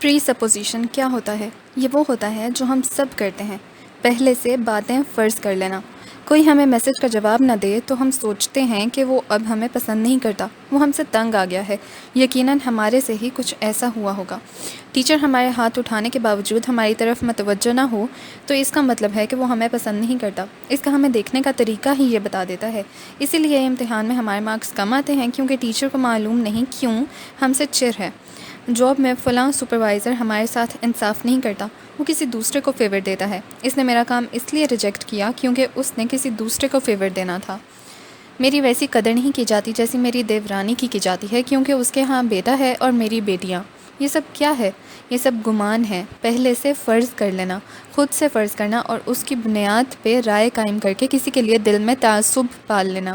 پری supposition کیا ہوتا ہے؟ یہ وہ ہوتا ہے جو ہم سب کرتے ہیں، پہلے سے باتیں فرض کر لینا۔ کوئی ہمیں میسج کا جواب نہ دے تو ہم سوچتے ہیں کہ وہ اب ہمیں پسند نہیں کرتا، وہ ہم سے تنگ آ گیا ہے، یقیناً ہمارے سے ہی کچھ ایسا ہوا ہوگا۔ ٹیچر ہمارے ہاتھ اٹھانے کے باوجود ہماری طرف متوجہ نہ ہو تو اس کا مطلب ہے کہ وہ ہمیں پسند نہیں کرتا۔ اس کا ہمیں دیکھنے کا طریقہ ہی یہ بتا دیتا ہے۔ اسی لیے امتحان میں ہمارے مارکس کم آتے ہیں، کیونکہ ٹیچر کو معلوم نہیں کیوں ہم سے چڑ ہے۔ جاب میں فلاں سپروائزر ہمارے ساتھ انصاف نہیں کرتا، وہ کسی دوسرے کو فیور دیتا ہے۔ اس نے میرا کام اس لیے ریجیکٹ کیا کیونکہ اس نے کسی دوسرے کو فیور دینا تھا۔ میری ویسی قدر نہیں کی جاتی جیسی میری دیورانی کی جاتی ہے، کیونکہ اس کے ہاں بیٹا ہے اور میری بیٹیاں۔ یہ سب کیا ہے؟ یہ سب گمان ہے، پہلے سے فرض کر لینا، خود سے فرض کرنا اور اس کی بنیاد پہ رائے قائم کر کے کسی کے لیے دل میں تعصب پال لینا۔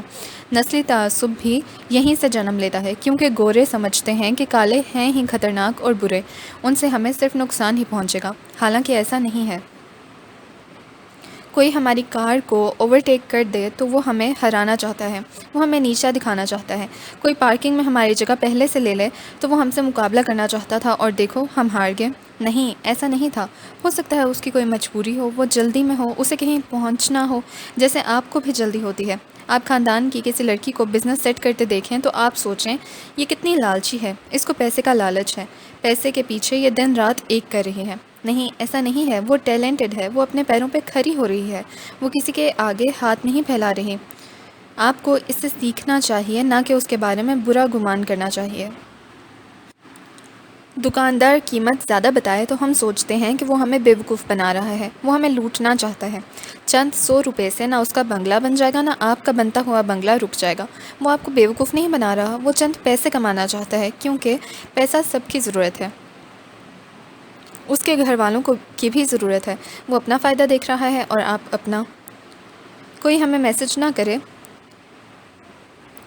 نسلی تعصب بھی یہیں سے جنم لیتا ہے، کیونکہ گورے سمجھتے ہیں کہ کالے ہیں ہی خطرناک اور برے، ان سے ہمیں صرف نقصان ہی پہنچے گا، حالانکہ ایسا نہیں ہے۔ کوئی ہماری کار کو اوورٹیک کر دے تو وہ ہمیں ہرانا چاہتا ہے، وہ ہمیں نیچا دکھانا چاہتا ہے۔ کوئی پارکنگ میں ہماری جگہ پہلے سے لے لے تو وہ ہم سے مقابلہ کرنا چاہتا تھا، اور دیکھو ہم ہار گئے۔ نہیں، ایسا نہیں تھا۔ ہو سکتا ہے اس کی کوئی مجبوری ہو، وہ جلدی میں ہو، اسے کہیں پہنچنا ہو، جیسے آپ کو بھی جلدی ہوتی ہے۔ آپ خاندان کی کسی لڑکی کو بزنس سیٹ کرتے دیکھیں تو آپ سوچیں یہ کتنی لالچی ہے، اس کو پیسے کا لالچ ہے، پیسے کے پیچھے یہ دن رات ایک کر رہی ہے۔ نہیں، ایسا نہیں ہے، وہ ٹیلنٹڈ ہے، وہ اپنے پیروں پہ کھڑی ہو رہی ہے، وہ کسی کے آگے ہاتھ نہیں پھیلا رہی۔ آپ کو اس سے سیکھنا چاہیے، نہ کہ اس کے بارے میں برا گمان کرنا چاہیے۔ دکاندار قیمت زیادہ بتائے تو ہم سوچتے ہیں کہ وہ ہمیں بیوقوف بنا رہا ہے، وہ ہمیں لوٹنا چاہتا ہے۔ چند 100 روپے سے نہ اس کا بنگلہ بن جائے گا، نہ آپ کا بنتا ہوا بنگلہ رک جائے گا۔ وہ آپ کو بیوقوف نہیں بنا رہا، وہ چند پیسے کمانا چاہتا ہے، کیونکہ پیسہ سب کی ضرورت ہے، اس کے گھر والوں کی بھی ضرورت ہے۔ وہ اپنا فائدہ دیکھ رہا ہے اور آپ اپنا۔ کوئی ہمیں میسج نہ کرے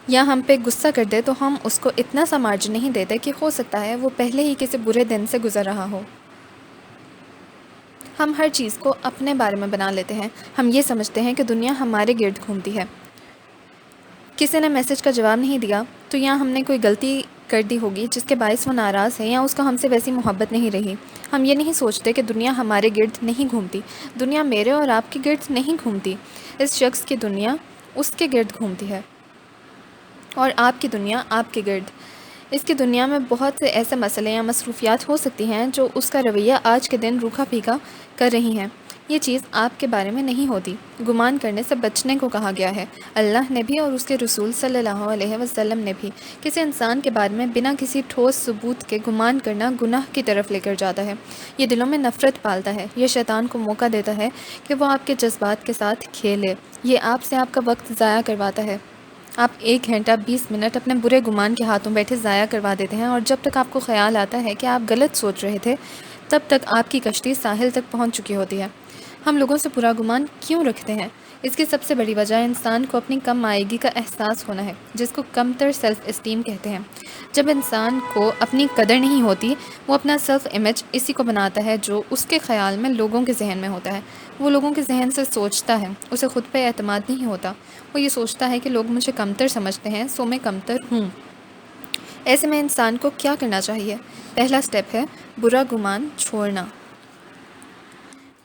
یا ہم پہ غصہ کر دے تو ہم اس کو اتنا سا مارجن نہیں دیتے کہ ہو سکتا ہے وہ پہلے ہی کسی برے دن سے گزر رہا ہو۔ ہم ہر چیز کو اپنے بارے میں بنا لیتے ہیں۔ ہم یہ سمجھتے ہیں کہ دنیا ہمارے گرد گھومتی ہے۔ کسی نے میسج کا جواب نہیں دیا تو یا ہم نے کوئی غلطی کر دی ہوگی جس کے باعث وہ ناراض ہے، یا اس کو ہم سے ویسی محبت نہیں رہی۔ ہم یہ نہیں سوچتے کہ دنیا ہمارے گرد نہیں گھومتی، دنیا میرے اور آپ کے گرد نہیں گھومتی، اس شخص کی دنیا اس کے گرد گھومتی ہے، اور آپ کی دنیا آپ کے گرد۔ اس کی دنیا میں بہت سے ایسے مسئلے یا مصروفیات ہو سکتی ہیں جو اس کا رویہ آج کے دن روکھا پھیکا کر رہی ہیں۔ یہ چیز آپ کے بارے میں نہیں ہوتی۔ گمان کرنے سے بچنے کو کہا گیا ہے۔ اللہ نے بھی اور اس کے رسول صلی اللہ علیہ وسلم نے بھی۔ کسی انسان کے بارے میں بنا کسی ٹھوس ثبوت کے گمان کرنا گناہ کی طرف لے کر جاتا ہے۔ یہ دلوں میں نفرت پالتا ہے۔ یہ شیطان کو موقع دیتا ہے کہ وہ آپ کے جذبات کے ساتھ کھیلے۔ یہ آپ سے آپ کا وقت ضائع کرواتا ہے۔ آپ 1 گھنٹہ 20 منٹ اپنے برے گمان کے ہاتھوں بیٹھے ضائع کروا دیتے ہیں، اور جب تک آپ کو خیال آتا ہے کہ آپ غلط سوچ رہے تھے تب تک آپ کی کشتی ساحل تک پہنچ چکی ہوتی ہے۔ ہم لوگوں سے برا گمان کیوں رکھتے ہیں؟ اس کی سب سے بڑی وجہ انسان کو اپنی کم آئیگی کا احساس ہونا ہے، جس کو کمتر سیلف اسٹیم کہتے ہیں۔ جب انسان کو اپنی قدر نہیں ہوتی، وہ اپنا سیلف امیج اسی کو بناتا ہے جو اس کے خیال میں لوگوں کے ذہن میں ہوتا ہے۔ وہ لوگوں کے ذہن سے سوچتا ہے، اسے خود پہ اعتماد نہیں ہوتا۔ وہ یہ سوچتا ہے کہ لوگ مجھے کمتر سمجھتے ہیں، سو میں کمتر ہوں۔ ایسے میں انسان کو کیا کرنا چاہیے؟ پہلا سٹیپ ہے برا گمان چھوڑنا۔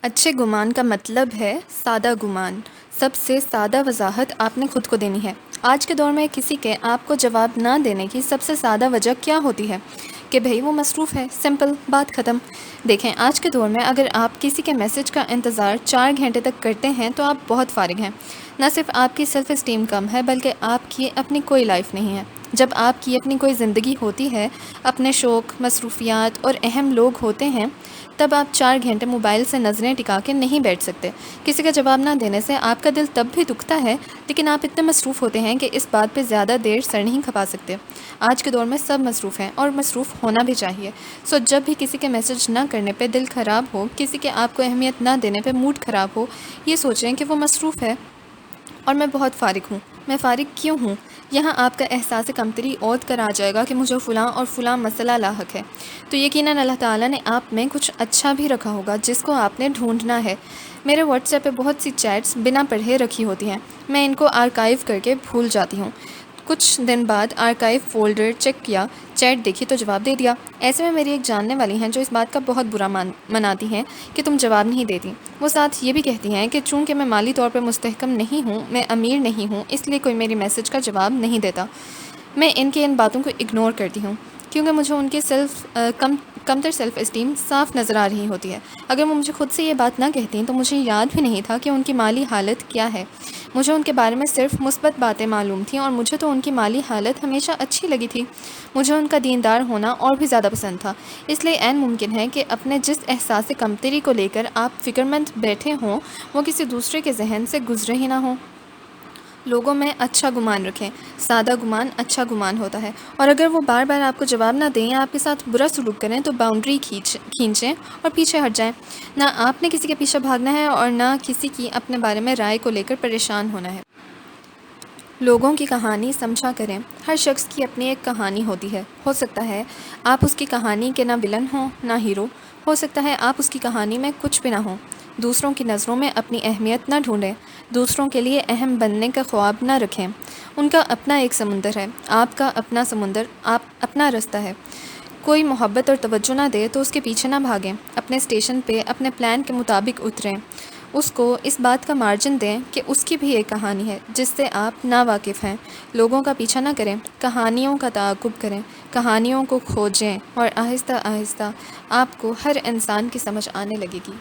اچھے گمان کا مطلب ہے سادہ گمان۔ سب سے سادہ وضاحت آپ نے خود کو دینی ہے۔ آج کے دور میں کسی کے آپ کو جواب نہ دینے کی سب سے سادہ وجہ کیا ہوتی ہے؟ کہ بھئی وہ مصروف ہے، سمپل، بات ختم۔ دیکھیں، آج کے دور میں اگر آپ کسی کے میسج کا انتظار 4 گھنٹے تک کرتے ہیں تو آپ بہت فارغ ہیں۔ نہ صرف آپ کی سیلف اسٹیم کم ہے، بلکہ آپ کی اپنی کوئی لائف نہیں ہے۔ جب آپ کی اپنی کوئی زندگی ہوتی ہے، اپنے شوق، مصروفیات اور اہم لوگ ہوتے ہیں، تب آپ 4 گھنٹے موبائل سے نظریں ٹکا کے نہیں بیٹھ سکتے۔ کسی کا جواب نہ دینے سے آپ کا دل تب بھی دکھتا ہے، لیکن آپ اتنے مصروف ہوتے ہیں کہ اس بات پہ زیادہ دیر سر نہیں کھپا سکتے۔ آج کے دور میں سب مصروف ہیں، اور مصروف ہونا بھی چاہیے۔ سو جب بھی کسی کے میسج نہ کرنے پہ دل خراب ہو، کسی کے آپ کو اہمیت نہ دینے پہ موڈ خراب ہو، یہ سوچیں کہ وہ مصروف ہے اور میں بہت فارغ ہوں۔ میں فارغ کیوں ہوں؟ یہاں آپ کا احساس کمتری عود کر آ جائے گا کہ مجھے فلاں اور فلاں مسئلہ لاحق ہے، تو یقیناً اللہ تعالیٰ نے آپ میں کچھ اچھا بھی رکھا ہوگا جس کو آپ نے ڈھونڈنا ہے۔ میرے واٹس ایپ پہ بہت سی چیٹس بنا پڑھے رکھی ہوتی ہیں، میں ان کو آرکائیو کر کے بھول جاتی ہوں۔ کچھ دن بعد آرکائیو فولڈر چیک کیا، چیٹ دیکھی تو جواب دے دیا۔ ایسے میں میری ایک جاننے والی ہیں جو اس بات کا بہت برا مناتی ہیں کہ تم جواب نہیں دیتی۔ وہ ساتھ یہ بھی کہتی ہیں کہ چونکہ میں مالی طور پر مستحکم نہیں ہوں، میں امیر نہیں ہوں، اس لیے کوئی میری میسج کا جواب نہیں دیتا۔ میں ان باتوں کو اگنور کرتی ہوں کیونکہ مجھے ان کی کمتر سیلف اسٹیم صاف نظر آ رہی ہوتی ہے۔ اگر وہ مجھے خود سے یہ بات نہ کہتیں تو مجھے یاد بھی نہیں تھا کہ ان کی مالی حالت کیا ہے۔ مجھے ان کے بارے میں صرف مثبت باتیں معلوم تھیں اور مجھے تو ان کی مالی حالت ہمیشہ اچھی لگی تھی۔ مجھے ان کا دیندار ہونا اور بھی زیادہ پسند تھا۔ اس لیے عین ممکن ہے کہ اپنے جس احساس کمتری کو لے کر آپ فکر مند بیٹھے ہوں وہ کسی دوسرے کے ذہن سے گزرے ہی نہ ہوں۔ لوگوں میں اچھا گمان رکھیں، سادہ گمان اچھا گمان ہوتا ہے، اور اگر وہ بار بار آپ کو جواب نہ دیں یا آپ کے ساتھ برا سلوک کریں تو باؤنڈری کھینچیں اور پیچھے ہٹ جائیں۔ نہ آپ نے کسی کے پیچھے بھاگنا ہے اور نہ کسی کی اپنے بارے میں رائے کو لے کر پریشان ہونا ہے۔ لوگوں کی کہانی سمجھا کریں۔ ہر شخص کی اپنی ایک کہانی ہوتی ہے۔ ہو سکتا ہے آپ اس کی کہانی کے نہ ولن ہوں نہ ہیرو، ہو سکتا ہے آپ اس کی کہانی میں کچھ بھی نہ ہوں۔ دوسروں کی نظروں میں اپنی اہمیت نہ ڈھونڈیں، دوسروں کے لیے اہم بننے کا خواب نہ رکھیں۔ ان کا اپنا ایک سمندر ہے، آپ کا اپنا سمندر، آپ اپنا رستہ ہے۔ کوئی محبت اور توجہ نہ دے تو اس کے پیچھے نہ بھاگیں، اپنے اسٹیشن پہ اپنے پلان کے مطابق اتریں۔ اس کو اس بات کا مارجن دیں کہ اس کی بھی ایک کہانی ہے جس سے آپ ناواقف ہیں۔ لوگوں کا پیچھا نہ کریں، کہانیوں کا تعاقب کریں، کہانیوں کو کھوجیں اور آہستہ آہستہ آپ کو ہر انسان کی سمجھ آنے لگے گی۔